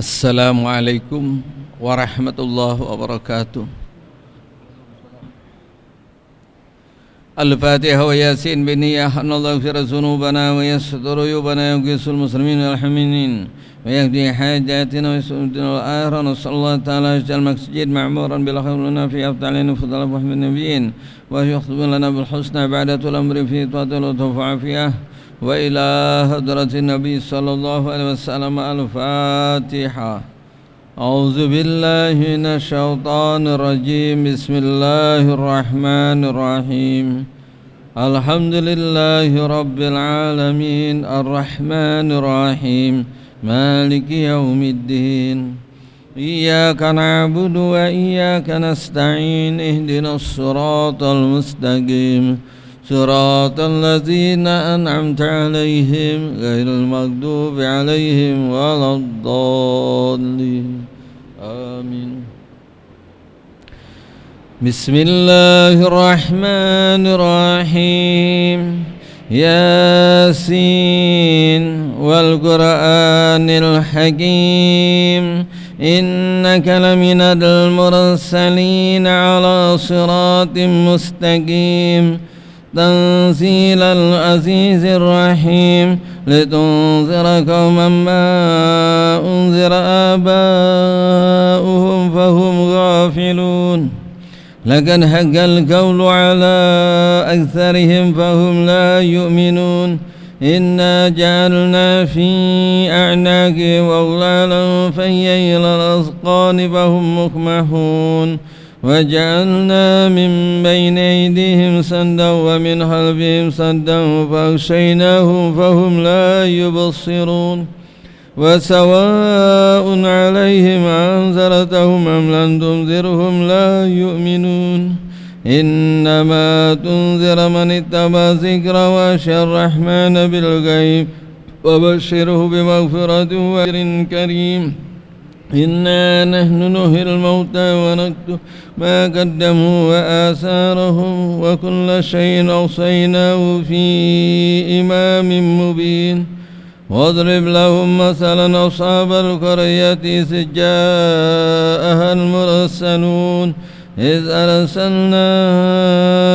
Assalamualaikum warahmatullahi wabarakatuh. Al-Fatihah wa Yasin biniyah anallahu yaghfir dzunubana wa yastur uyubana wa yaghfir muslimin wal mu'minin wa yaqdi hajatina wa yusudina al-akhirah. Sallallahu ta'ala ajal masjid ma'muran bil khairina fi afdalina fadlan Muhammad nabiyyin wa yakhthub lana bil husna ba'da tul amri fi ta'atil tawfa'afiyah wa ila hadratin nabi sallallahu alaihi wasallam. Al-Fatihah. A'udzu billahi minasyaitonir rajim. Bismillahirrahmanirrahim. Alhamdulillahi rabbil alamin arrahmanir rahim maliki yaumiddin. Iyyaka na'budu wa iyyaka nasta'in. Ihdinas siratal mustaqim. Siratal ladzina an'amta 'alaihim ghairil maghdubi 'alaihim waladdallin. Amin. Bismillahirrahmanirrahim. Yasin wal Qur'anil Hakim. Innaka laminal mursalin 'ala siratim mustaqim. تنزيل العزيز الرحيم لتنذر قوما ما أنذر آباؤهم فهم غافلون لقد حق القول على أكثرهم فهم لا يؤمنون إنا جعلنا في أعناقهم أغلالا فهي إلى الأذقان فهم مقمحون وجعلنا من بين أيديهم سدا ومن خلفهم سدا فأغشيناهم فهم لا يبصرون وسواء عليهم أنذرتهم أم لم تنذرهم لا يؤمنون إنما تنذر من اتبع ذكر وخشى الرحمن بالغيب وبشره بمغفرة وأجر كريم. إنا نحن نحيي الموتى ونكتب ما قدموا وآثارهم وكل شيء أوصيناه في إمام مبين. واضرب لهم مثلا أصحاب القرية إذ جاءها المرسلون إذ أرسلنا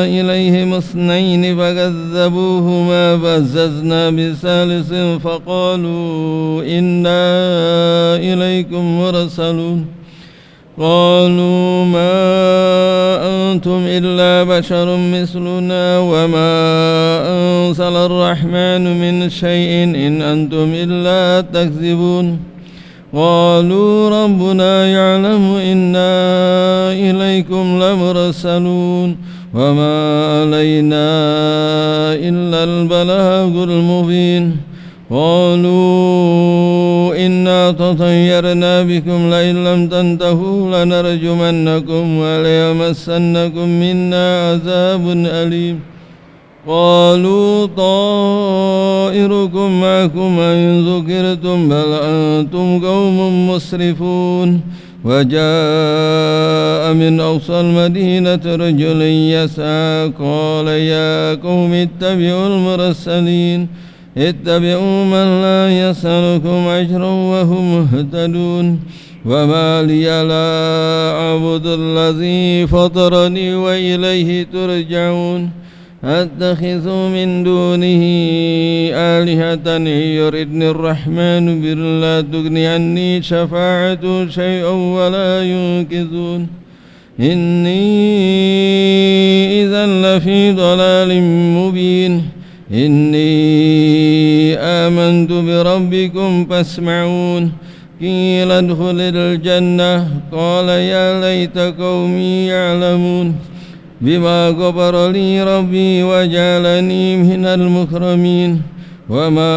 إليهم اثنين فكذبوهما فعززنا بثالث فقالوا إنا إليكم مرسلون. قالوا ما أنتم إلا بشر مثلنا وما أنزل الرحمن من شيء إن أنتم إلا تكذبون. قالوا ربنا يعلم إنا إليكم لمرسلون وما علينا إلا البلاغ المبين. قالوا إنا تطيرنا بكم لئن لم تنتهوا لنرجمنكم وليمسنكم منا عذاب أليم. قالوا طائركم معكم إن ذكرتم بل أنتم قوم مسرفون. وجاء من أقصى المدينة رجل يسعى قال يا قوم اتبعوا المرسلين اتبعوا من لا يسألكم أجرا وهم مهتدون. وما لي لا أعبد الذي فطرني وإليه ترجعون. أتخذ من دونه آلهة إن يردني الرحمن بضر لا تغني عني شفاعة شيئا ولا ينقذون. إني إذا لفي ضلال مبين. إني آمنت بربكم فاسمعون. قيل ادخل الجنة قال يا ليت قومي يعلمون بما غفر لي ربي وجعلني من المكرمين. وما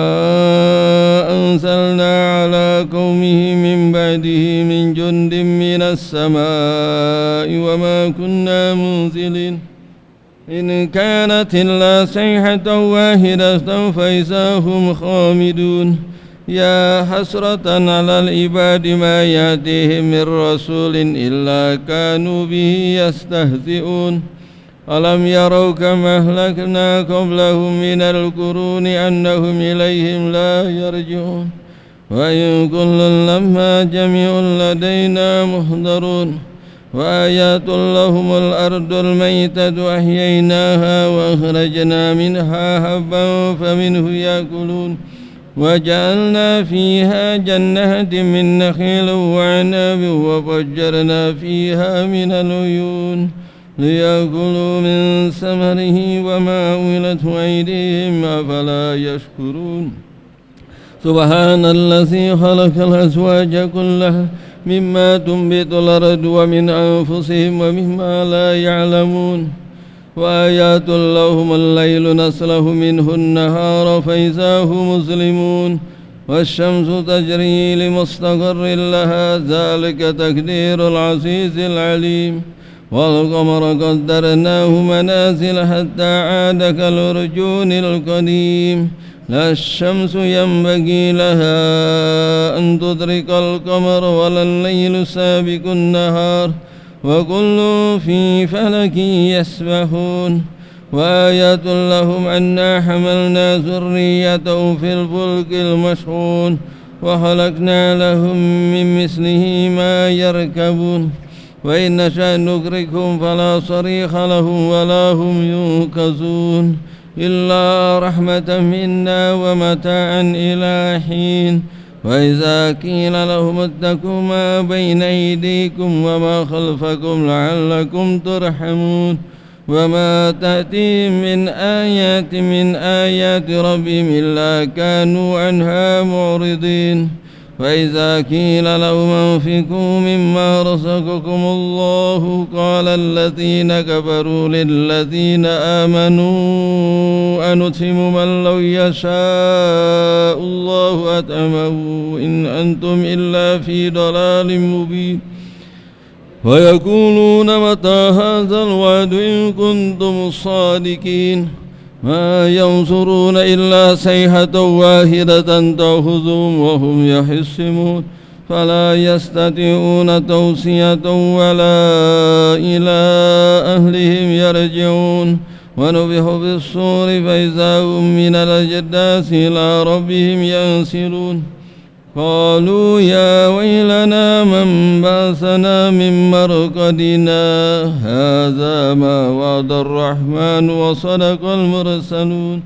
أنزلنا على قومه من بعده من جند من السماء وما كنا منزلين. إن كانت إلا صيحة واحدة فإذا هم خامدون. يا حسرة على العباد ما يأتيهم من رسول إلا كانوا به يستهزئون. ألم يروا كم أهلكنا قبلهم من القرون أنهم إليهم لا يرجعون. وإن كل لما جميع لدينا محضرون وآيات لهم الأرض الميتة أحييناها وأخرجنا منها حبا فمنه يأكلون وجعلنا فيها جنات من نخيل وعنب وفجرنا فيها من العيون ليأكلوا من ثمره وما عملته أيديهم أفلا يشكرون سبحان الذي خلق الأزواج كلها مما تنبت الأرض ومن أنفسهم ومما لا يعلمون وآيات لهم الليل نسلخ منه النهار فإذا هم مظلمون والشمس تجري لمستقر لها ذلك تقدير العزيز العليم والقمر قدرناه منازل حتى عاد كالعرجون القديم لا الشمس ينبغي لها أن تدرك القمر ولا الليل سابق النهار وكل في فلك يسبحون وآية لهم أنا حملنا ذريتهم في الفلك المشحون وخلقنا لهم من مثله ما يركبون وإن نشأ نغرقهم فلا صريخ لهم ولا هم ينقذون إلا رحمة منا ومتاعا إلى حين وإذا قيل لهم اتقوا ما بين أيديكم وما خلفكم لعلكم ترحمون وما تأتيهم من آيات ربهم إلا كانوا عنها معرضين وإذا قيل لهم انفقوا مما رزقكم الله قال الذين كفروا للذين آمنوا أنطعم من لو يشاء الله أطعمه إن أنتم إلا في ضلال مبين ويقولون متى هذا الوعد إن كنتم صادقين ما ينصرون إلا صيحة واحدة تأخذهم وهم يخصمون فلا يستطيعون توصية ولا إلى أهلهم يرجعون ونفخ في الصور فإذا هم من الأجداث إلى ربهم ينسلون قالوا يا ويلنا من بعثنا من مرقدنا هذا ما وعد الرحمن وصدق المرسلون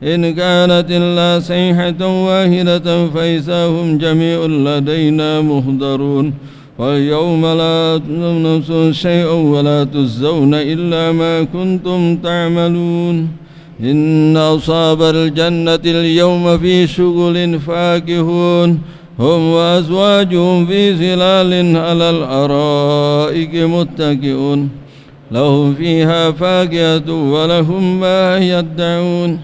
إن كانت إلا صيحة واحدة فإذا هم جميع لدينا محضرون واليوم لا تظلم نفس شيئا ولا تجزون إلا ما كنتم تعملون إن أصحاب الجنة اليوم في شغل فاكهون هم وأزواجهم في ظلال على الأرائك متكئون لهم فيها فاكهة ولهم ما يدعون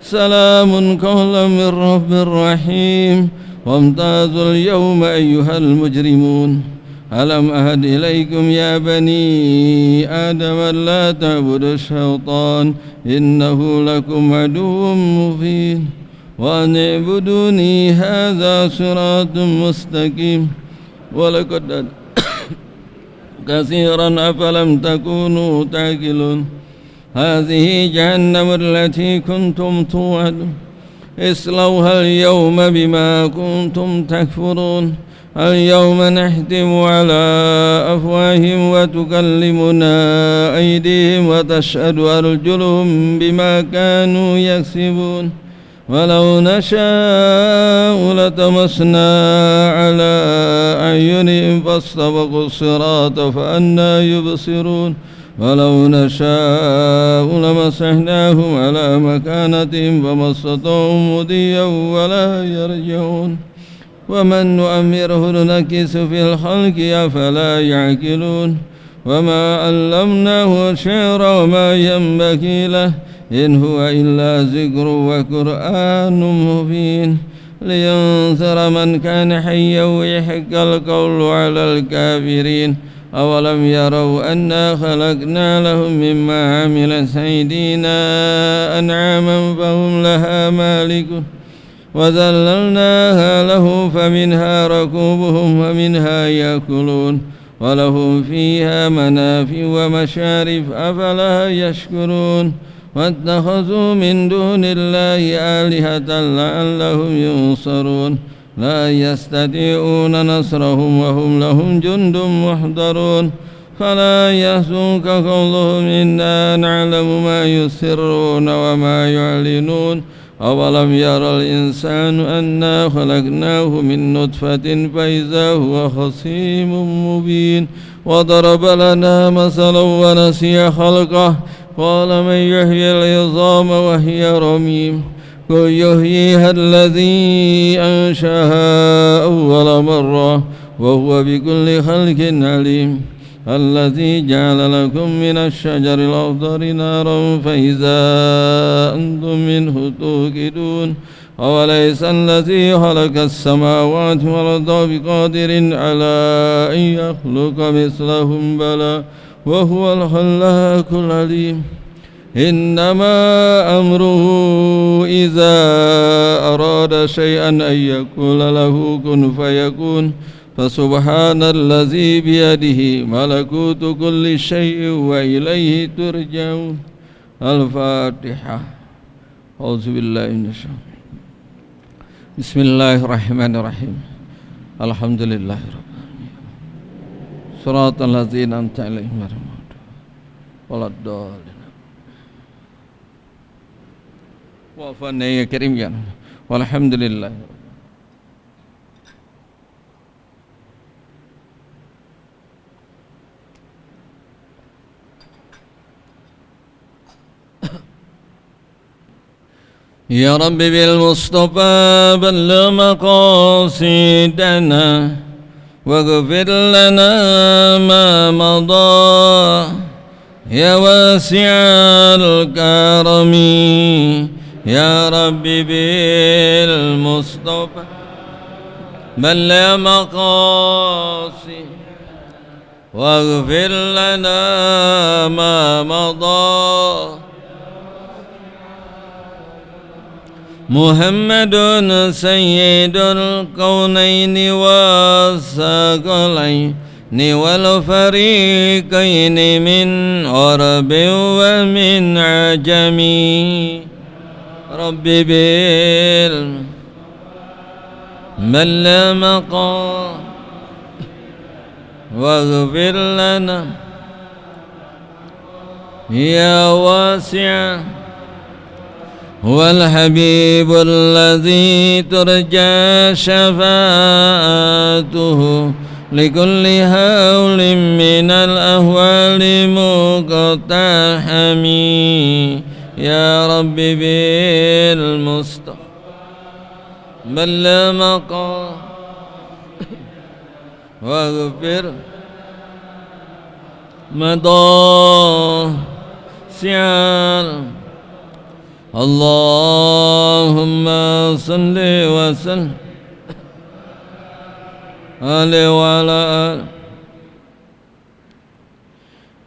سلام قولا من رب رحيم وامتازوا اليوم أيها المجرمون ألم أهد إليكم يا بني آدم لا تعبدوا الشيطان إنه لكم عدو مبين وأن اعبدوني هذا صراط مستقيم ولقد كثيرا أفلم تكونوا تعقلون هذه جهنم التي كنتم توعدون اصلوها اليوم بما كنتم تكفرون اليوم نختم على أفواههم وتكلمنا أيديهم وتشهد أرجلهم بما كانوا يكسبون ولو نشاء لطمسنا على أعينهم فاستبقوا الصراط فأنى يبصرون ولو نشاء لمسحناهم على مكانتهم فما استطاعوا مضيا ولا يرجعون ومن نؤمره ننكس في الخلق أفلا يعقلون وما علمناه شعر وما ينبغي له إن هو إلا ذكر وقرآن مبين لينذر من كان حيا ويحق القول على الكافرين أولم يروا أنا خلقنا لهم مما عملت أيدينا أنعاما فهم لها مالكون وذللناها له فمنها ركوبهم ومنها يأكلون ولهم فيها منافع ومشارب أفلا يشكرون واتخذوا من دون الله آلهة لعلهم ينصرون لا يستطيعون نصرهم وهم لهم جند محضرون فلا يحزنك قولهم إنا نعلم ما يسرون وما يعلنون أولم يرى الإنسان أنا خلقناه من نطفة فإذا هو خصيم مبين وضرب لنا مثلا ونسي خلقه قال من يحيي العظام وهي رميم قل يحييها الذي أنشأها أول مرة وهو بكل خلق عليم الذي جعل لكم من الشجر الأخضر نارا فإذا أنتم منه توقدون أوليس الذي خلق السماوات والأرض بقادر على أن يخلق مثلهم بلى وهو الخلاق العليم إنما أمره إذا أراد شيئا أن يقول له كن فيكون فسبحان الذي بيده ملكوت كل شيء وإليه ترجعون. الفاتحة. أعوذ بالله من الشيطان. بسم الله الرحمن الرحيم. الحمد لله رب العالمين. صراط الذين أنعمت عليهم غير المغضوب ولا الضالين. وعفونا يا كريم يا والحمد لله. يا رب بالمصطفى بلغ مقاصدنا واغفر لنا ما مضى يا واسع الكرم يا رب بالمصطفى بلغ مقاصدنا واغفر لنا ما مضى محمد سيد الكونين والثقلين والفريقين من عرب ومن عجم رب بالمقام واغفر لنا يا واسع هو الحبيب الذي ترجى شفاعته لكل هول من الأهوال مقتحم يا رب بالمصطفى بلغ مقام واغفر مضى سعال اللهم صل وسلم عليه وعلى آله.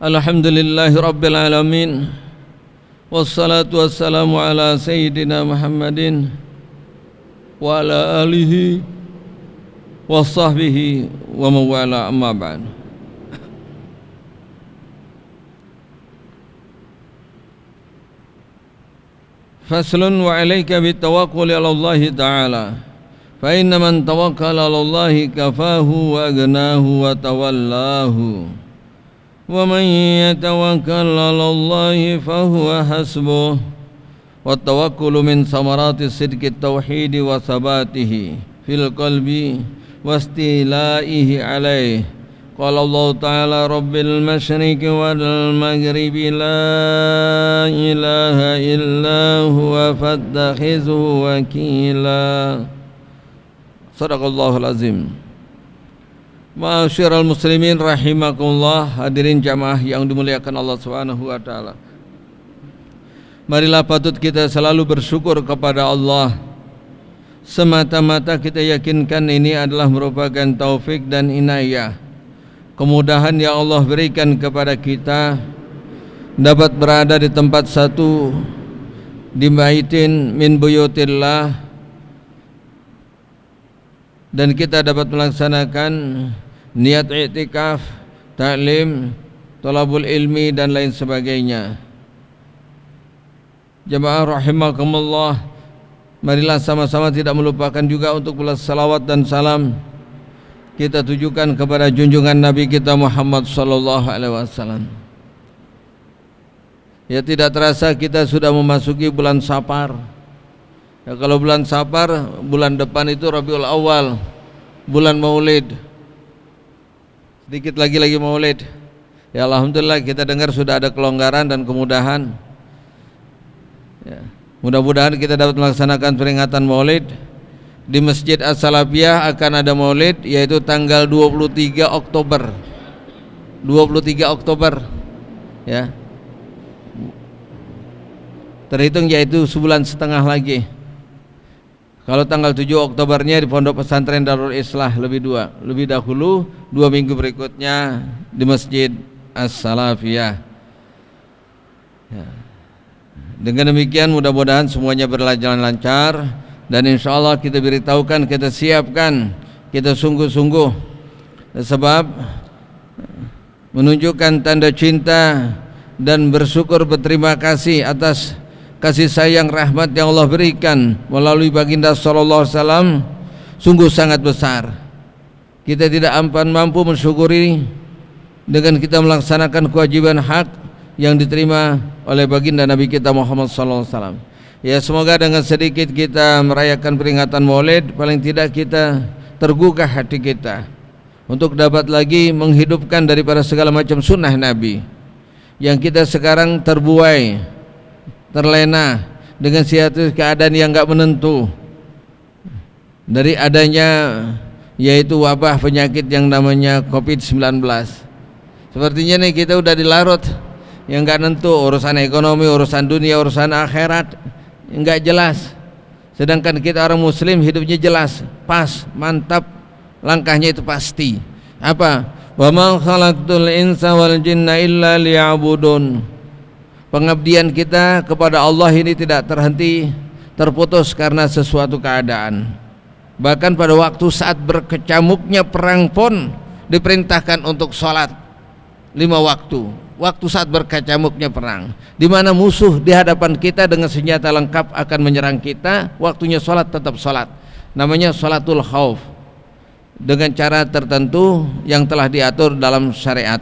الحمد لله رب العالمين والصلاة والسلام على سيدنا محمد وعلى آله وصحبه ومن والاه أما بعد. Faslun wa alaika bitawakkuli ala Allah ta'ala fa inna man tawakkala ala Allah kafahu wa agnahu wa tawallahu wa man yatawakkal ala Allah fa huwa hasbuh wa tawakkulu min samarati sidqi tauhid wa sabatihi fil qalbi wa istilaihi alaihi. Qala Allah Ta'ala Rabbil masyriqi wal maghribi la ilaha illa huwa fattakhizhu wakila. Sadaqallahul azim. Ma'asyiral muslimin rahimakumullah, hadirin jamaah yang dimuliakan Allah Subhanahu wa taala. Marilah patut kita selalu bersyukur kepada Allah. Semata-mata kita yakinkan ini adalah merupakan taufik dan inayah, kemudahan yang Allah berikan kepada kita dapat berada di tempat satu di baitin min buyutillah, dan kita dapat melaksanakan niat i'tikaf, ta'lim, thalabul ilmi dan lain sebagainya. Jemaah rahimakumullah, marilah sama-sama tidak melupakan juga untuk salawat dan salam kita tujukan kepada junjungan Nabi kita Muhammad sallallahu alaihi wasallam. Ya, tidak terasa kita sudah memasuki bulan Safar. Ya, kalau bulan Safar, bulan depan itu Rabiul Awal, bulan Maulid. Sedikit lagi Maulid. Ya, alhamdulillah kita dengar sudah ada kelonggaran dan kemudahan. Ya, mudah-mudahan kita dapat melaksanakan peringatan Maulid. Di Masjid As-Salafiyah akan ada Maulid, yaitu tanggal 23 Oktober. 23 Oktober. Ya. Terhitung yaitu sebulan setengah lagi. Kalau tanggal 7 Oktobernya di Pondok Pesantren Darul Islah lebih dahulu, 2 minggu berikutnya di Masjid As-Salafiyah. Ya. Dengan demikian mudah-mudahan semuanya berjalan lancar dan insya Allah kita beritahukan, kita siapkan, kita sungguh-sungguh, sebab menunjukkan tanda cinta dan bersyukur berterima kasih atas kasih sayang rahmat yang Allah berikan melalui baginda sallallahu alaihi wasallam sungguh sangat besar. Kita tidak mampu mensyukuri dengan kita melaksanakan kewajiban hak yang diterima oleh baginda Nabi kita Muhammad sallallahu alaihi wasallam. Ya, semoga dengan sedikit kita merayakan peringatan Maulid, paling tidak kita tergugah hati kita untuk dapat lagi menghidupkan daripada segala macam sunnah Nabi yang kita sekarang terbuai, terlena dengan suatu keadaan yang enggak menentu dari adanya yaitu wabah penyakit yang namanya COVID-19. Sepertinya nih kita udah dilarut yang enggak nentu, urusan ekonomi, urusan dunia, urusan akhirat enggak jelas. Sedangkan kita orang muslim hidupnya jelas, pas, mantap, langkahnya itu pasti. Apa? Wa ma khalaqtul insa wal jinna illa liya'budun. Pengabdian kita kepada Allah ini tidak terhenti, terputus karena sesuatu keadaan. Bahkan pada waktu saat berkecamuknya perang pun diperintahkan untuk sholat 5 waktu. Waktu saat berkecamuknya perang, di mana musuh di hadapan kita dengan senjata lengkap akan menyerang kita, waktunya sholat tetap sholat. Namanya sholatul khauf, dengan cara tertentu yang telah diatur dalam syariat.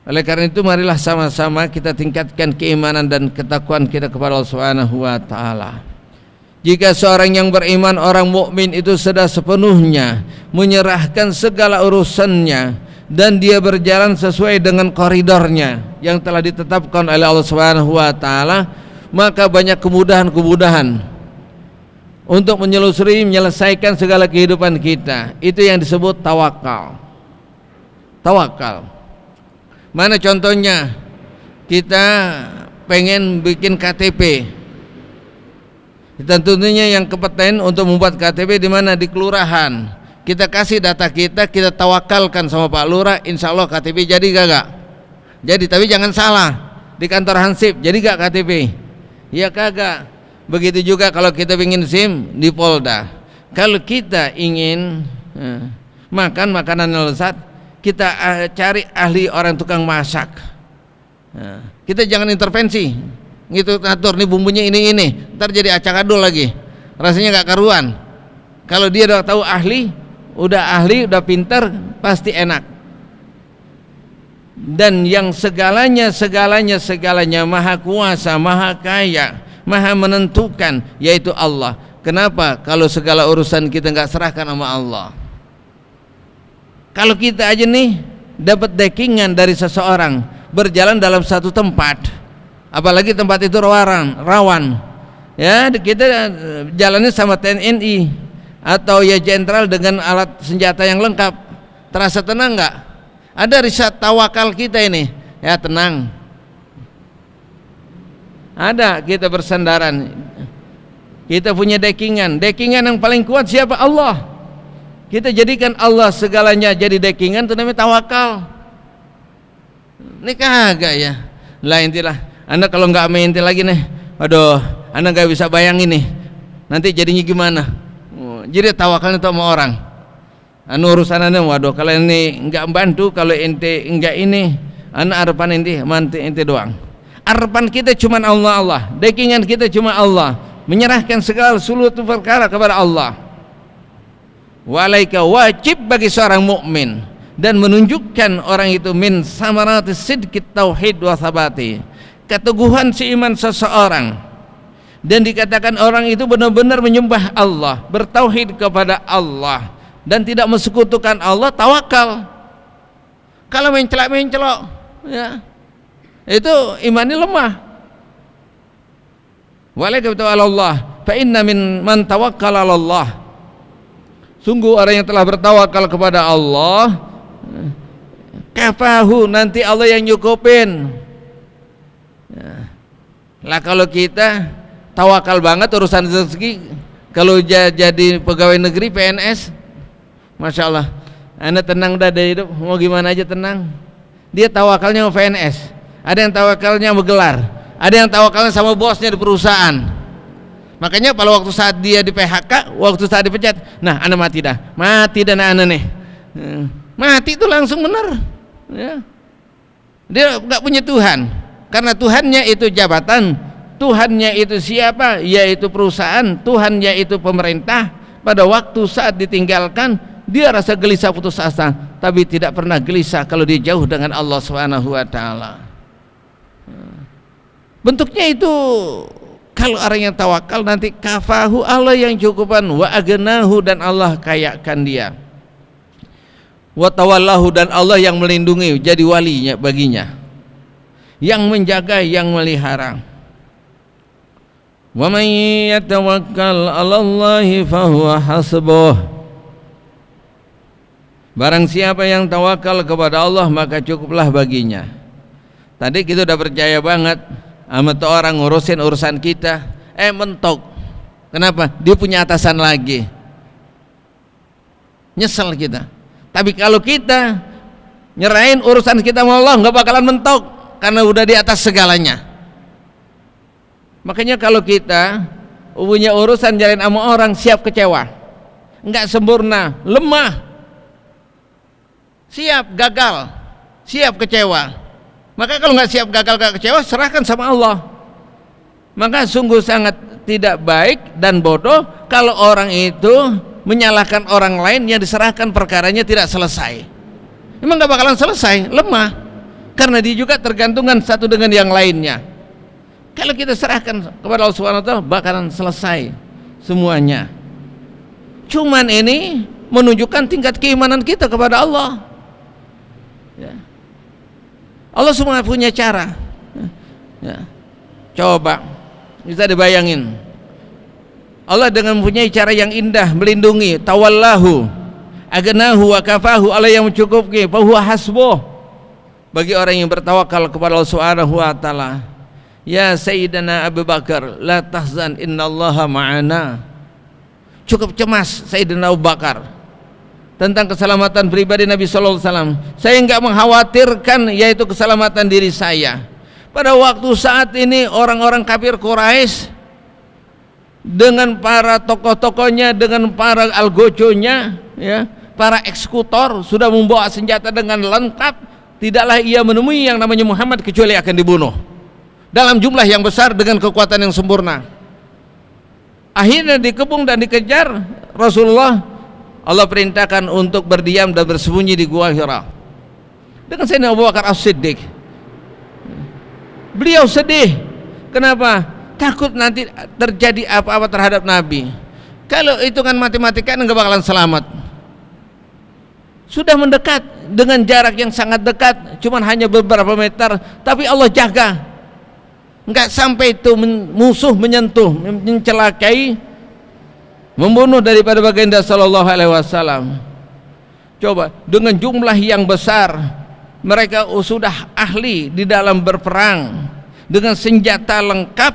Oleh karena itu marilah sama-sama kita tingkatkan keimanan dan ketakwaan kita kepada Allah Subhanahu wa taala. Jika seorang yang beriman, orang mukmin itu sudah sepenuhnya menyerahkan segala urusannya dan dia berjalan sesuai dengan koridornya yang telah ditetapkan oleh Allah Subhanahu wa taala, maka banyak kemudahan-kemudahan untuk menyelesaikan segala kehidupan kita. Itu yang disebut tawakal. Tawakal. Mana contohnya? Kita pengen bikin KTP. Tentunya yang kompeten untuk membuat KTP di mana? Di kelurahan. Kita kasih data kita tawakalkan sama Pak Lurah, insya Allah KTP jadi gak? Jadi, tapi jangan salah, di kantor Hansip jadi gak KTP? Ya kagak. Begitu juga kalau kita ingin SIM di Polda. Kalau kita ingin makan makanan yang lezat, kita cari ahli orang tukang masak. Kita jangan intervensi, gitu atur nih bumbunya ini, ntar jadi acak-adul lagi, rasanya gak karuan. Kalau dia udah tahu ahli, udah pintar, pasti enak. Dan yang segalanya maha kuasa, maha kaya, maha menentukan, yaitu Allah. Kenapa? Kalau segala urusan kita nggak serahkan sama Allah. Kalau kita aja nih dapat dekingan dari seseorang berjalan dalam satu tempat, apalagi tempat itu rawan, ya kita jalannya sama TNI atau ya jenderal dengan alat senjata yang lengkap, terasa tenang nggak? Ada riset tawakal kita ini, ya tenang. Ada kita bersandaran, kita punya dekingan yang paling kuat siapa? Allah. Kita jadikan Allah segalanya jadi dekingan, itu namanya tawakal. Ini kagak ya? Lah intilah, Anda kalau nggak main inti lagi nih, aduh, Anda nggak bisa bayangin nih, nanti jadinya gimana? Jadi tawakal itu sama orang. Urusan Anda, waduh, kalau ini nggak bantu, kalau ente nggak ini, Anda harapan ente doang. Harapan kita cuma Allah, dekingan kita cuma Allah. menyerahkan segala seluruh perkara kepada Allah. Walaika wajib bagi seorang mukmin dan menunjukkan orang itu min samarati sidqit tauhid wa sabati, keteguhan seiman seseorang, dan dikatakan orang itu benar-benar menyembah Allah, bertauhid kepada Allah dan tidak mensekutukan Allah, tawakal. Kalau mencelak-mencelok, ya, itu imannya lemah. Walaika Allah fa inna min man tawakkala 'ala Allah, sungguh orang yang telah bertawakal kepada Allah, kafahu, nanti Allah yang nyukupin. Ya. Lah kalau kita tawakal banget urusan rezeki, kalau jadi pegawai negeri PNS, Masya Allah, Anda tenang dah dari hidup, mau gimana aja tenang. Dia tawakalnya sama PNS, ada yang tawakalnya sama gelar, ada yang tawakalnya sama bosnya di perusahaan. Makanya pada waktu saat dia di PHK, waktu saat dipecat, nah Anda mati dah Anda nih, mati itu langsung benar, ya. Dia nggak punya Tuhan, karena Tuhannya itu jabatan, Tuhannya itu siapa? Yaitu perusahaan, Tuhannya itu pemerintah. Pada waktu saat ditinggalkan, dia rasa gelisah, putus asa, tapi tidak pernah gelisah kalau dia jauh dengan Allah Subhanahu wa taala. Bentuknya itu, kalau orang yang tawakal nanti kafahu, Allah yang cukupan, wa agnahu, dan Allah kayakan dia, wa tawallahu, dan Allah yang melindungi, jadi walinya baginya, yang menjaga, yang melihara. Wa man yatawakkal 'ala Allahi fahuwa hasbuh, barang siapa yang tawakal kepada Allah maka cukuplah baginya. Tadi kita udah percaya banget sama tuh orang ngurusin urusan kita, mentok. Kenapa? Dia punya atasan lagi, nyesel kita. Tapi kalau kita nyerahin urusan kita sama Allah, nggak bakalan mentok, karena udah di atas segalanya. Makanya kalau kita punya urusan jalin sama orang, siap kecewa, nggak sempurna, lemah, siap gagal, siap kecewa. Maka kalau nggak siap gagal, nggak kecewa, serahkan sama Allah. Maka sungguh sangat tidak baik dan bodoh kalau orang itu menyalahkan orang lain yang diserahkan perkaranya tidak selesai. Memang nggak bakalan selesai, lemah, karena dia juga tergantungan satu dengan yang lainnya. Kalau kita serahkan kepada Allah Subhanahu wa taala, bakalan selesai semuanya. Cuman ini menunjukkan tingkat keimanan kita kepada Allah, ya. Allah semua punya cara, ya. Coba bisa dibayangin, Allah dengan mempunyai cara yang indah melindungi, tawallahu, agnahu, wa kafahu, Allah yang mencukupi, fa huwa hasbuh, bagi orang yang bertawakal kepada Allah Subhanahu wa taala. Ya Sayyidina Abu Bakar, la tahzan innallaha ma'ana. Cukup cemas Sayyidina Abu Bakar tentang keselamatan pribadi Nabi sallallahu alaihi wasallam. Saya enggak mengkhawatirkan yaitu keselamatan diri saya. Pada waktu saat ini orang-orang kafir Quraisy dengan para tokoh-tokohnya, dengan para algojonya, ya, para eksekutor sudah membawa senjata dengan lengkap, tidaklah ia menemui yang namanya Muhammad kecuali akan dibunuh dalam jumlah yang besar dengan kekuatan yang sempurna. Akhirnya dikepung dan dikejar Rasulullah. Allah perintahkan untuk berdiam dan bersembunyi di Gua Hira dengan Sayyidina Abu Bakar As-Siddiq. Beliau sedih. Kenapa? Takut nanti terjadi apa-apa terhadap Nabi. Kalau hitungan matematika enggak bakalan selamat. Sudah mendekat dengan jarak yang sangat dekat, cuman hanya beberapa meter, tapi Allah jaga. Enggak sampai itu musuh menyentuh, mencelakai, membunuh daripada baginda sallallahu alaihi wasallam. Coba dengan jumlah yang besar, mereka sudah ahli di dalam berperang dengan senjata lengkap,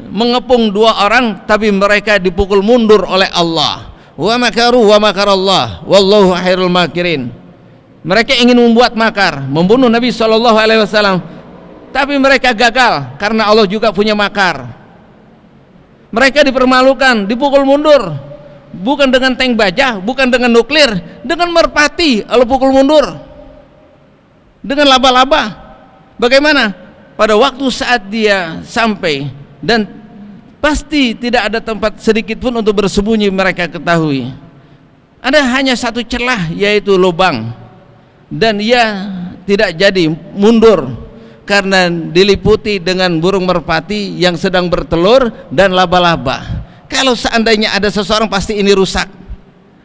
mengepung dua orang, tapi mereka dipukul mundur oleh Allah. Wa makaru wa makarallah wallahu khairul makirin. Mereka ingin membuat makar, membunuh Nabi sallallahu alaihi wasallam, tapi mereka gagal karena Allah juga punya makar. Mereka dipermalukan, dipukul mundur, bukan dengan tank baja, bukan dengan nuklir, dengan merpati Allah pukul mundur, dengan laba-laba. Bagaimana? Pada waktu saat dia sampai dan pasti tidak ada tempat sedikit pun untuk bersembunyi mereka ketahui. Ada hanya satu celah, yaitu lubang, dan ia tidak jadi mundur karena diliputi dengan burung merpati yang sedang bertelur dan laba-laba. Kalau seandainya ada seseorang, pasti ini rusak,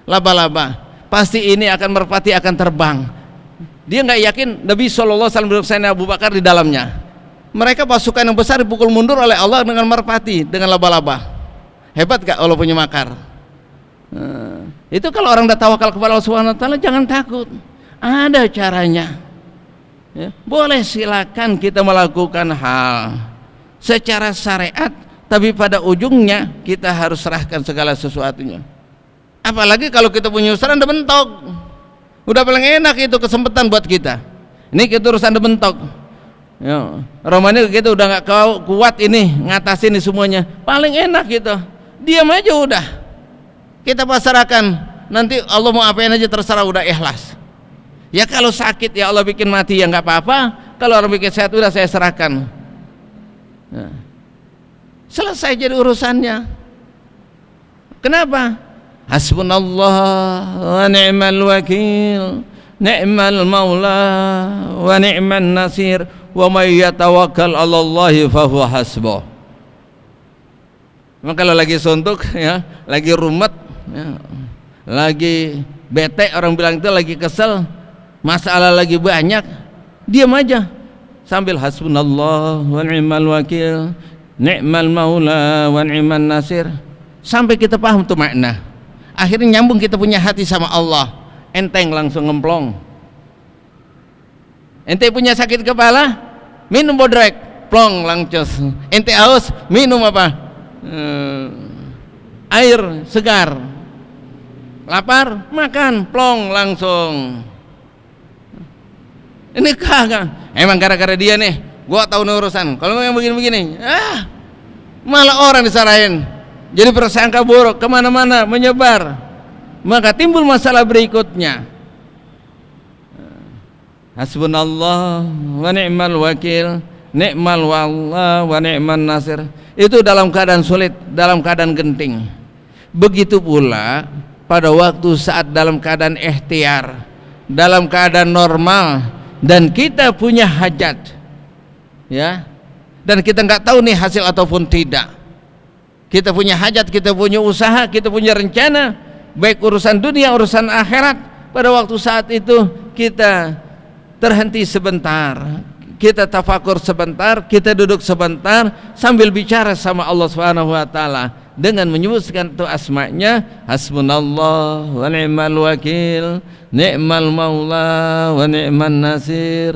laba-laba, pasti ini akan merpati akan terbang. Dia nggak yakin Nabi SAW bersama Abu Bakar di dalamnya. Mereka pasukan yang besar dipukul mundur oleh Allah dengan merpati, dengan laba-laba. Hebat gak Allah punya makar? Itu kalau orang udah tawakal kepada Allah Subhanahu wa taala, jangan takut. Ada caranya. Ya, boleh silakan kita melakukan hal secara syariat, tapi pada ujungnya kita harus serahkan segala sesuatunya. Apalagi kalau kita punya usaha anda bentok, udah paling enak itu kesempatan buat kita. Ini kita urusan anda bentok. Ya, Romani kita udah nggak kuat ini ngatasin ini semuanya. Paling enak gitu, diam aja udah. Kita pasrahkan, nanti Allah mau apain aja terserah, udah ikhlas. Ya kalau sakit ya Allah bikin mati ya nggak apa-apa, kalau orang bikin sehat udah saya serahkan. Ya. Selesai jadi urusannya. Kenapa? Hasbunallah wa ni'mal wakil, ni'mal maula wa ni'man nasir, wa may yatawakkal 'alallahi fahuwa hasbuh. Memang kalau lagi suntuk ya, lagi rumet ya, lagi bete, orang bilang itu lagi kesel, masalah lagi banyak, diam aja sambil hasbunallah wa ni'mal wakil, ni'mal maula wa ni'man nasir, sampai kita paham tuh makna. Akhirnya nyambung kita punya hati sama Allah, enteng langsung ngemplong. Ente punya sakit kepala, minum bodrek, plong langcos. Ente haus, minum apa? Air segar. Lapar, makan, plong langsung. Ini kagak, emang gara-gara dia nih gua tahu urusan. Kalau yang begini-begini, malah orang disarahin, jadi prasangka buruk, kemana-mana menyebar, maka timbul masalah berikutnya. Hasbunallah wa ni'mal wakil, ni'mal wallah wa ni'man nasir. Itu dalam keadaan sulit, dalam keadaan genting. Begitu pula pada waktu saat dalam keadaan ikhtiar, dalam keadaan normal, dan kita punya hajat, ya, dan kita nggak tahu nih hasil ataupun tidak. Kita punya hajat, kita punya usaha, kita punya rencana, baik urusan dunia, urusan akhirat. Pada waktu saat itu kita terhenti sebentar, kita tafakur sebentar, kita duduk sebentar sambil bicara sama Allah Subhanahu wa taala dengan menyebutkan itu asma-Nya, hasbunallah wa ni'mal wakil, ni'mal maula wa ni'man nasir.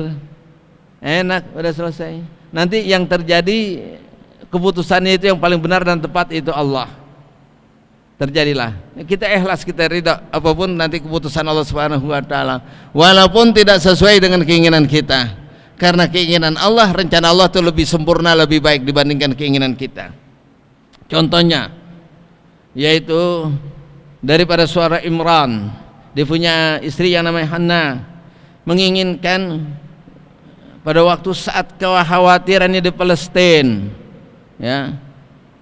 Enak, udah selesai. Nanti yang terjadi keputusannya itu yang paling benar dan tepat itu Allah. Terjadilah. Kita ikhlas, kita ridha apapun nanti keputusan Allah Subhanahu wa taala. Walaupun tidak sesuai dengan keinginan kita. Karena keinginan Allah, rencana Allah itu lebih sempurna, lebih baik dibandingkan keinginan kita. Contohnya yaitu daripada suara Imran, dia punya istri yang namanya Hannah, menginginkan pada waktu saat kekhawatirannya di Palestina, ya,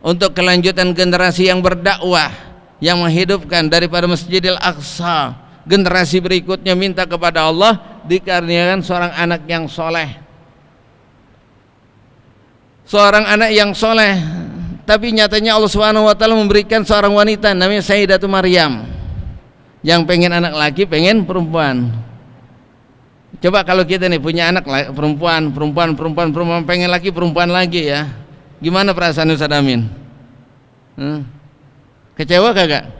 untuk kelanjutan generasi yang berdakwah, yang menghidupkan daripada Masjidil Aqsa, generasi berikutnya minta kepada Allah dikaruniakan seorang anak yang soleh, seorang anak yang soleh. Tapi nyatanya Allah Subhanahu wa taala memberikan seorang wanita namanya Sayyidatu Maryam, yang pengen anak laki, pengen perempuan. Coba kalau kita nih punya anak perempuan, pengen laki, perempuan lagi, ya, gimana perasaan Ustaz Amin? Kecewa kagak?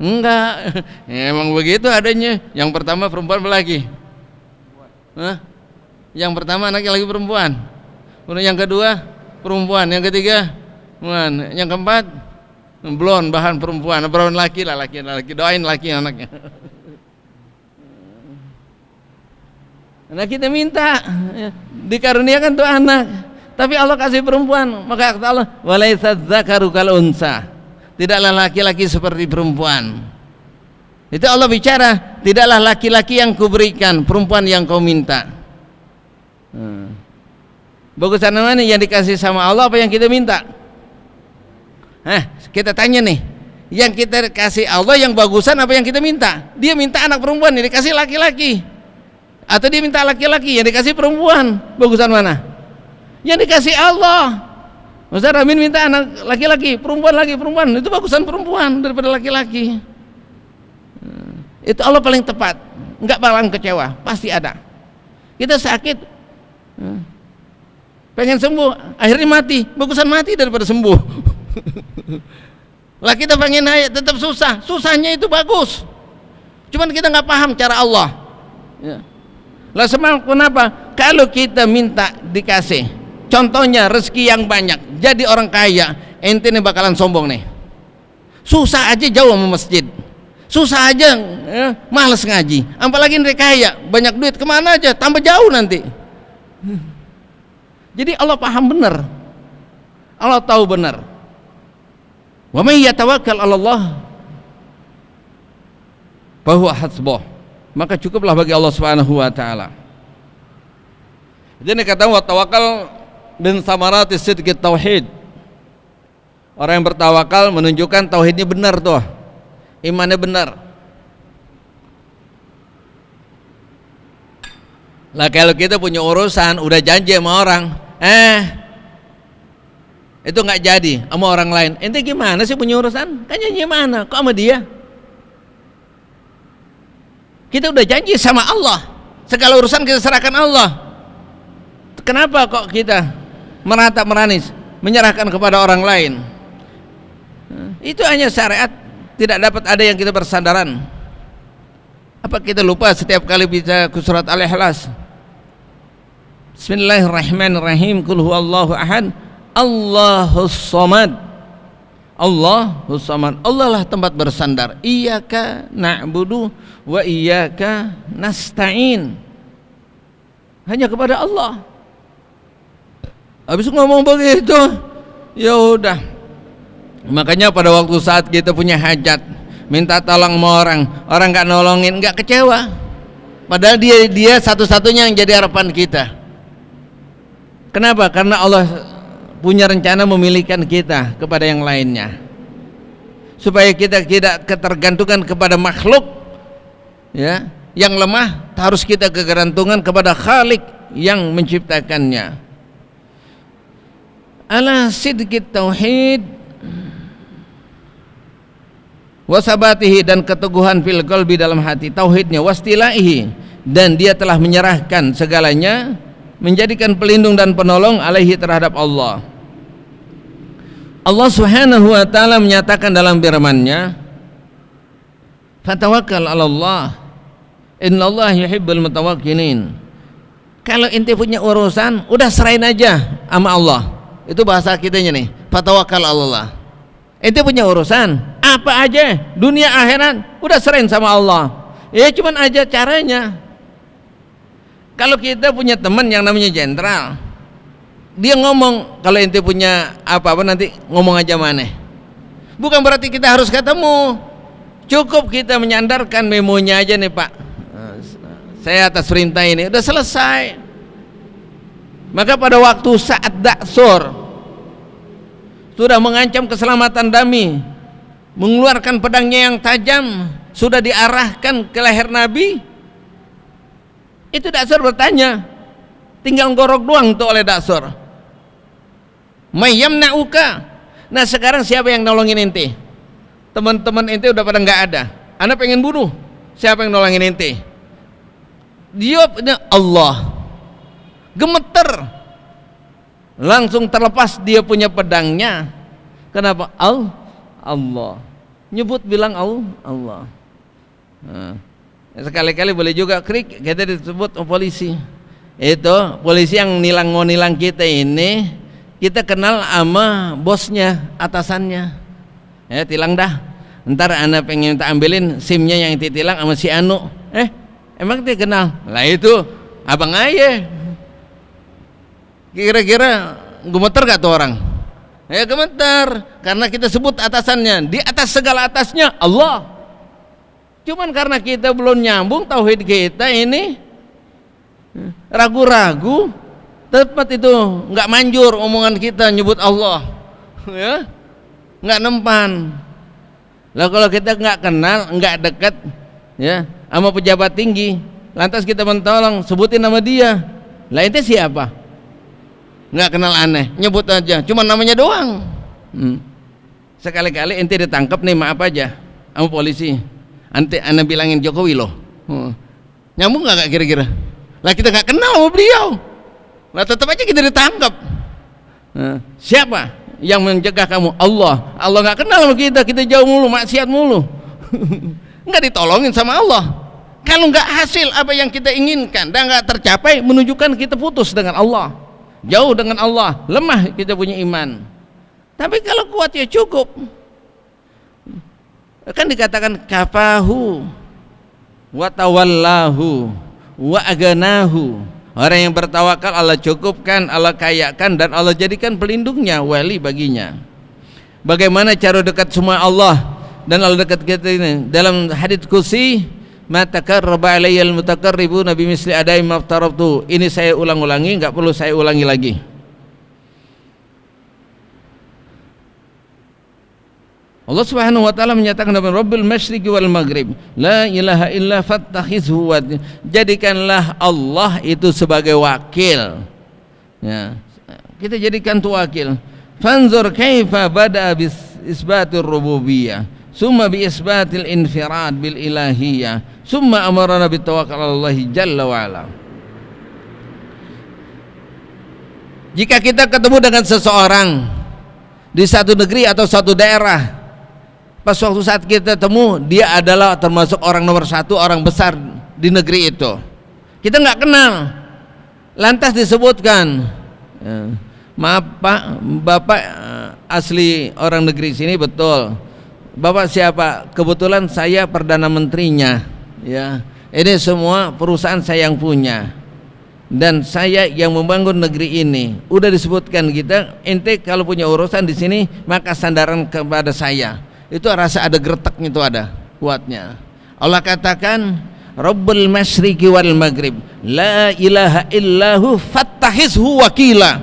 Enggak. Ya, emang begitu adanya. Yang pertama perempuan lagi. Yang pertama anaknya lagi perempuan. Yang kedua perempuan, yang ketiga perempuan, yang keempat blon bahan perempuan, laki lah, laki. Doain laki anaknya. Nah kita minta dikaruniakan tuh anak, tapi Allah kasih perempuan, maka kata Allah, walaitsaz zakaru kal unsa, tidaklah laki-laki seperti perempuan. Itu Allah bicara, tidaklah laki-laki yang kuberikan, perempuan yang kau minta. Bagusan mana yang dikasih sama Allah, apa yang kita minta? Kita tanya nih, yang kita kasih Allah yang bagusan apa yang kita minta? Dia minta anak perempuan, yang dikasih laki-laki, atau dia minta laki-laki yang dikasih perempuan? Bagusan mana? Yang dikasih Allah. Ustaz Amin minta anak laki-laki, perempuan lagi perempuan, itu bagusan perempuan daripada laki-laki. Itu Allah paling tepat, nggak bakalan kecewa, pasti ada. Kita sakit, pengen sembuh, akhirnya mati, bagusan mati daripada sembuh. Lah kita pengen naik, tetap susah, susahnya itu bagus. Cuman kita nggak paham cara Allah. Ya. Lah kenapa? Kalau kita minta dikasih, contohnya rezeki yang banyak, jadi orang kaya, ente nih bakalan sombong nih. Susah aja jauh sama masjid, susah aja males ngaji, apalagi ente kaya, banyak duit, kemana aja, tambah jauh nanti. Jadi Allah paham benar, Allah tahu benar. Wa may yatawakkal 'ala Allah fa huwa hasbuh, maka cukuplah bagi Allah Subhanahu wa taala. Jadi kata wa tawakkal min samarati sidqit tauhid. Orang yang bertawakal menunjukkan tauhidnya benar tuh, imannya benar. Lah kalau kita punya urusan udah janji sama orang, itu nggak jadi sama orang lain, ente gimana sih punya urusan? Kan janji mana? Kok sama dia? Kita udah janji sama Allah, segala urusan kita serahkan Allah. Kenapa kok kita meratap meranis menyerahkan kepada orang lain? Itu hanya syariat, tidak dapat ada yang kita bersandaran. Apa kita lupa setiap kali bisa ke surat Al-Ikhlas? Bismillahirrahmanirrahim. Qul huwallahu ahad, Allahus samad. Allahus samad. Allah lah tempat bersandar. Iyyaka na'budu wa iyyaka nasta'in. Hanya kepada Allah. Habis ngomong begitu, ya udah. Makanya pada waktu saat kita punya hajat, minta tolong sama orang nggak nolongin, nggak kecewa. Padahal dia satu-satunya yang jadi harapan kita. Kenapa? Karena Allah punya rencana memilihkan kita kepada yang lainnya, supaya kita tidak ketergantungan kepada makhluk, ya, yang lemah. Harus kita kegantungan kepada Khalik yang menciptakannya. Ala sidqit tauhid wasabatihi, dan keteguhan fil qalbi, dalam hati tauhidnya, wastilaihi, dan dia telah menyerahkan segalanya, menjadikan pelindung dan penolong alaihi, terhadap Allah. Allah Subhanahu wa taala menyatakan dalam firman-Nya, fatawakkal 'ala Allah innallaha yuhibbul mutawakkilin. Kalau ente punya urusan, udah serahin aja sama Allah. Itu bahasa kitanya nih, fatawakkal 'ala Allah. Ente punya urusan apa aja, dunia akhirat, udah serahin sama Allah. Ya cuman aja caranya. Kalau kita punya teman yang namanya jenderal, dia ngomong, kalau ente punya apa-apa nanti ngomong aja maneh. Bukan berarti kita harus ketemu. Cukup kita menyandarkan memonya aja nih Pak, saya atas perintah ini, udah selesai. Maka pada waktu saat Daksur sudah mengancam keselamatan Dami, mengeluarkan pedangnya yang tajam, sudah diarahkan ke leher Nabi, itu Daksur bertanya, tinggal gorok doang tuh oleh Daksur, mayyamna'uka. Nah sekarang siapa yang nolongin ente? Teman-teman ente udah pada nggak ada, anak pengen bunuh, siapa yang nolongin ente? Jawabnya Allah. Gemeter, langsung terlepas dia punya pedangnya. Kenapa? Allah nyebut, bilang Allah. Nah, sekali-kali boleh juga krik kita disebut polisi. Itu polisi yang nilang kita ini, kita kenal sama bosnya, atasannya. Ya tilang dah, ntar anak pengen minta ambilin SIM-nya yang ditilang sama si Anu. Emang dia kenal? Lah itu abang ayah. Kira-kira gemeter gak tuh orang? Ya gemeter, karena kita sebut atasannya, di atas segala atasnya Allah. Cuman karena kita belum nyambung tauhid kita ini, ragu-ragu, tempat itu nggak manjur omongan kita nyebut Allah, ya. nggak mempan. Lah kalau kita nggak kenal, nggak dekat, ya, sama pejabat tinggi, lantas kita mentolong, sebutin nama dia. Lah ente siapa? Nggak kenal aneh, nyebut aja, cuma namanya doang. Sekali-kali ente ditangkap nih, maaf aja, sama polisi. Ane bilangin Jokowi loh. Nyambung nggak kira-kira? Lah kita nggak kenal sama beliau. Lah tetap aja kita ditangkap. Siapa yang mencegah kamu? Allah. Allah nggak kenal sama kita, kita jauh mulu, maksiat mulu. Nggak ditolongin sama Allah. Kalau nggak hasil apa yang kita inginkan dan nggak tercapai, menunjukkan kita putus dengan Allah, jauh dengan Allah, lemah kita punya iman. Tapi kalau kuat ya cukup. Kan dikatakan kafahu wa tawallahu wa aganahu. Orang yang bertawakal Allah cukupkan, Allah kayakan, dan Allah jadikan pelindungnya, wali baginya. Bagaimana cara dekat semua Allah dan Allah dekat kita ini? Dalam hadits qudsi, ma taqarraba alayyal mutaqarribuna bimisli adai ma aftarabtu. Ini saya ulang-ulangi, enggak perlu saya ulangi lagi. Allah Subhanahu wa taala menyatakan dalam Rabbil Masyriqi wal Maghrib, la ilaha illa fattakhizhu wa, jadikanlah Allah itu sebagai wakil. Ya, kita jadikan itu wakil. Fanzur kaifa bada bis isbatir rububiyah, summa bi isbatil infirad bil ilahiyah, summa amarna bit tawakkal 'ala Allah jalla wa ala. Jika kita ketemu dengan seseorang di satu negeri atau satu daerah, pas waktu saat kita temu dia adalah termasuk orang nomor satu, orang besar di negeri itu, kita nggak kenal, lantas disebutkan, maaf Pak, Bapak asli orang negeri sini, betul. Bapak siapa? Kebetulan saya perdana menterinya, ya. Ini semua perusahaan saya yang punya, dan saya yang membangun negeri ini. Udah disebutkan kita, ente kalau punya urusan di sini maka sandaran kepada saya. Itu rasa ada greteknya, itu ada kuatnya. Allah katakan Rabbul Masyriqi wal Maghrib, la ilaha illahu fattahizhu wakila.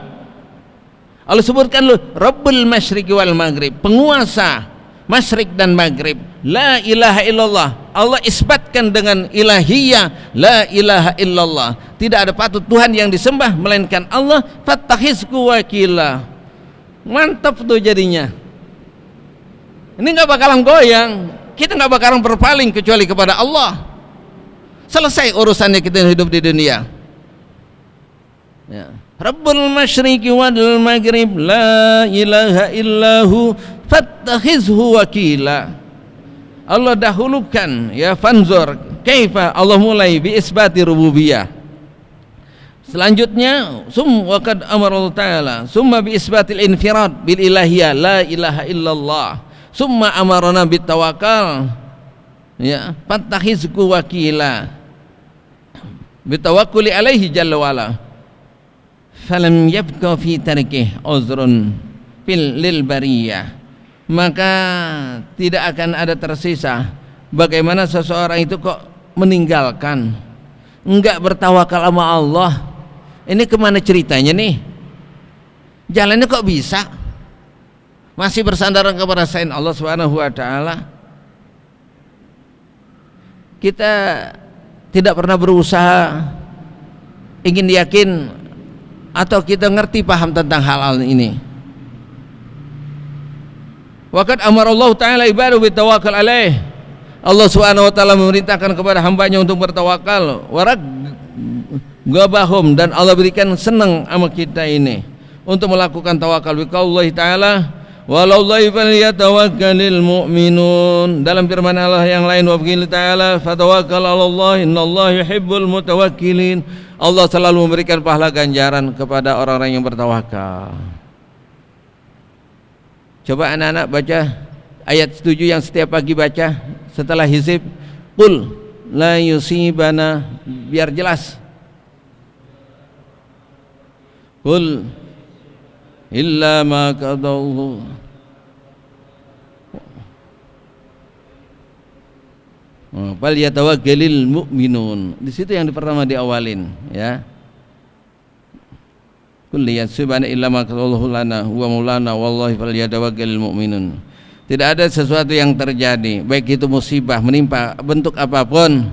Allah sebutkan lu Rabbul Masyriqi wal Maghrib, penguasa Masyriq dan Maghrib. La ilaha illallah, Allah isbatkan dengan ilahiyah, la ilaha illallah, tidak ada patut Tuhan yang disembah melainkan Allah. Fattahizhu wakila, mantap tuh jadinya. Ini nggak bakalan goyang, kita nggak bakalan berpaling kecuali kepada Allah. Selesai urusannya kita hidup di dunia. Ya. Rabbul Masyriqi wal Maghrib, la ilaha illahu fattakhizhu wakila. Allah dahulukan, ya, fanzur kaifa, Allah mulai bi isbati rububiyah. Selanjutnya wa qad amara Allah taala summa bi isbatil infirad bil ilahiyah, la ilaha illallah. Summa amarana bitawakal, ya, fattakhizku wakila, bitawakkuli alaihi jalla wala. Falam yabqa fi tarikih uzrun fil lil bariyah, maka tidak akan ada tersisa bagaimana seseorang itu kok meninggalkan, enggak bertawakal sama Allah. Ini kemana ceritanya nih? Jalannya kok bisa? Masih bersandar kepada selain Allah Subhanahu wa taala. Kita tidak pernah berusaha ingin yakin atau kita ngerti paham tentang hal-hal ini. Waqad amara Allah taala ibadu bitawakal alaih. Allah Subhanahu wa taala memerintahkan kepada hambanya untuk bertawakal. Warag gabahum, dan Allah berikan senang sama kita ini untuk melakukan tawakal. Biqaulih taala walallahi falyatawakkalul mu'minun. Dalam firman Allah yang lain, wa biqauli ta'ala fatawakkal 'alallah innallaha yuhibbul mutawakkilin. Allah selalu memberikan pahala ganjaran kepada orang-orang yang bertawakal. Coba anak-anak baca ayat 7 yang setiap pagi baca setelah hizib, qul la yusibana, biar jelas. Qul illa ma qadahu. Fal yatawakkalul mu'minun. Di situ yang pertama diawalin, ya. kulli yasibana illa ma qalallahu lana huwa maulana wallahi falyatawakkalul mu'minun. Tidak ada sesuatu yang terjadi, baik itu musibah menimpa bentuk apapun,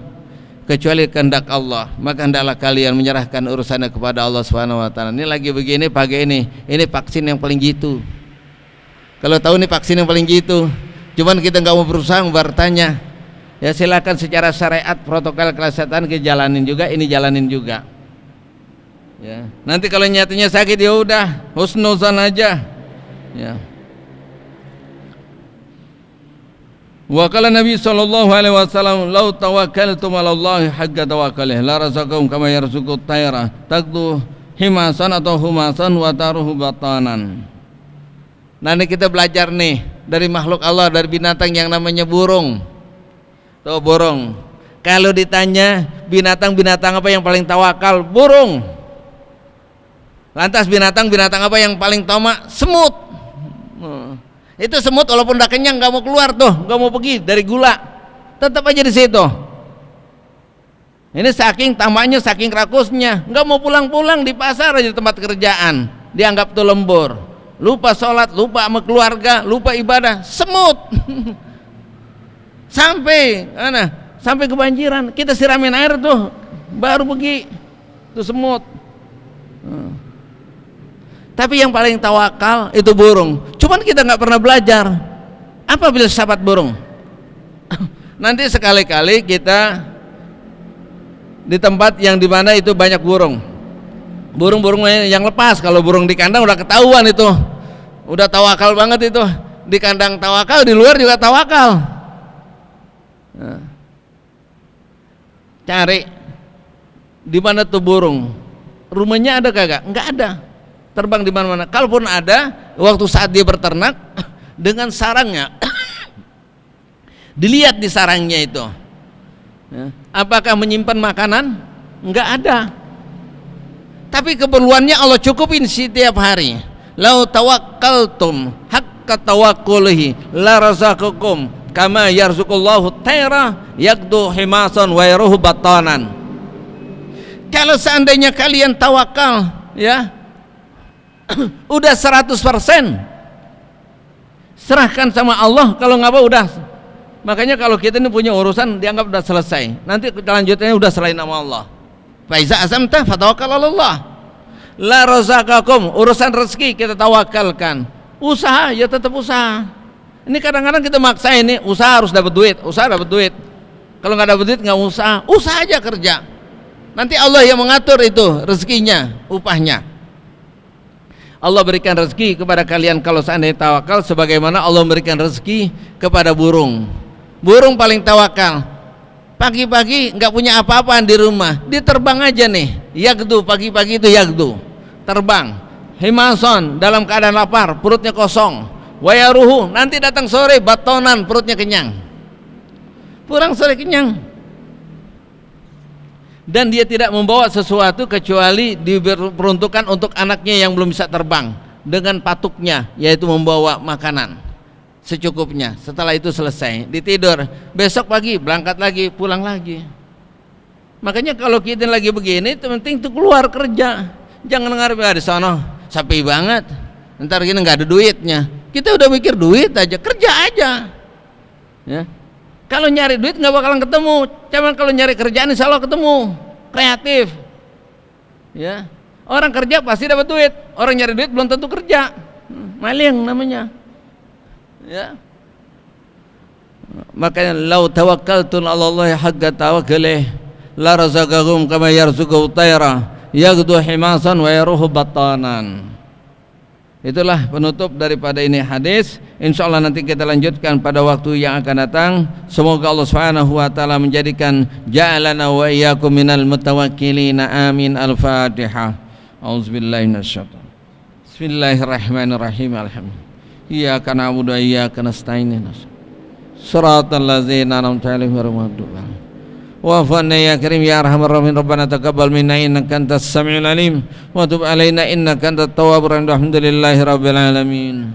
kecuali kehendak Allah. Maka hendaklah kalian menyerahkan urusannya kepada Allah Subhanahu wa taala. Ini lagi begini pagi ini vaksin yang paling jitu. Kalau tahu ini vaksin yang paling jitu, cuman kita nggak mau berusaha bertanya. Ya silakan secara syariat protokol kesehatan kita jalanin juga, ini jalanin juga. Ya, nanti kalau nyatanya sakit ya udah husnuzan aja. Ya. Wa qala Nabi sallallahu alaihi wasallam, "Lau tawakkaltum 'ala Allah haqqa tawakkalih la razaqakum kama yarzuqut tayra taqdu himasan atau humasan wa taruhu batanan." Nanti kita belajar nih dari makhluk Allah, dari binatang yang namanya burung. Tuh burung. Kalau ditanya binatang apa yang paling tawakal? Burung. Lantas binatang apa yang paling tamak? Semut. Itu semut walaupun udah kenyang nggak mau keluar tuh, nggak mau pergi dari gula, tetap aja di situ. Ini saking tamaknya, saking rakusnya, nggak mau pulang-pulang, di pasar aja tempat kerjaan, dianggap tuh lembur, lupa sholat, lupa sama keluarga, lupa ibadah, semut. Sampai kebanjiran, kita siramin air tuh, baru pergi tuh semut. Tapi yang paling tawakal itu burung. Cuman kita nggak pernah belajar apa filsafat burung. Nanti sekali-kali kita di tempat yang dimana itu banyak burung yang lepas. Kalau burung di kandang udah ketahuan itu, udah tawakal banget itu. Di kandang tawakal, di luar juga tawakal. Nah, cari di mana tuh burung, rumahnya ada kagak? Nggak ada. Terbang di mana-mana. Kalaupun ada, waktu saat dia berternak dengan sarangnya, dilihat di sarangnya itu, ya, apakah menyimpan makanan? Enggak ada. Tapi keperluannya Allah cukupin setiap hari. Lau tawakkaltum haqqa tawakkulihi la razaqakum kama yarzuqullahu tayra yaqdu himasan wa yaruhu batanan. Kalau seandainya kalian tawakal, ya, udah 100%, serahkan sama Allah. Kalau nggak apa udah. Makanya kalau kita ini punya urusan dianggap udah selesai, nanti kelanjutannya udah selain nama Allah. Faiza azamta fatawakkal 'ala Allah. La razaqakum, urusan rezeki kita tawakalkan. Usaha ya tetap usaha. Ini kadang-kadang kita maksa, ini usaha harus dapat duit, usaha dapat duit. Kalau nggak dapat duit nggak usaha, usaha aja kerja. Nanti Allah yang mengatur itu rezekinya, upahnya. Allah berikan rezeki kepada kalian kalau seandainya tawakal, sebagaimana Allah memberikan rezeki kepada burung. Burung paling tawakal. Pagi-pagi nggak punya apa-apaan di rumah, dia terbang aja nih. Yagdu, pagi-pagi itu yagdu, terbang. Himason, dalam keadaan lapar, perutnya kosong. Wayaruhu, nanti datang sore batonan, perutnya kenyang. Pulang sore kenyang. Dan dia tidak membawa sesuatu kecuali diperuntukkan untuk anaknya yang belum bisa terbang, dengan patuknya, yaitu membawa makanan secukupnya. Setelah itu selesai, ditidur, besok pagi berangkat lagi, pulang lagi. Makanya kalau kita lagi begini, penting tuh keluar kerja. Jangan ngarep di sana sepi banget, ntar gini nggak ada duitnya. Kita udah mikir duit aja, kerja aja, ya. Kalau nyari duit nggak bakalan ketemu, cuman kalau nyari kerjaan insya Allah ketemu. Kreatif, ya. Orang kerja pasti dapat duit, orang nyari duit belum tentu kerja. Maling namanya, ya. Makanya lau tawakkaltum 'ala Allah haqqa tawakkalih la razaqakum kama yarzuqut tayra yaghdu himasan wa yaruhu batanan. Itulah penutup daripada ini hadis. Insyaallah nanti kita lanjutkan pada waktu yang akan datang. Semoga Allah Subhanahu wa taala menjadikan ja'alana wa iyyakum minal mutawakkilin. Amin. Al-Fatihah. Auzubillahi minasyaitonir. Bismillahirrahmanirrahim. Alhamdulillah. Iyyaka na'budu wa iyyaka nasta'in. Shiratal ladzina an'amta 'alaihim ghairil maghdubi 'alaihim. Wa'afana ya karim ya arhamar rahimin. Rabbana taqabbal minna innaka antas samiul alim wa tub alaina innaka antat tawwabur rahim. Alhamdulillahi rabbil alamin.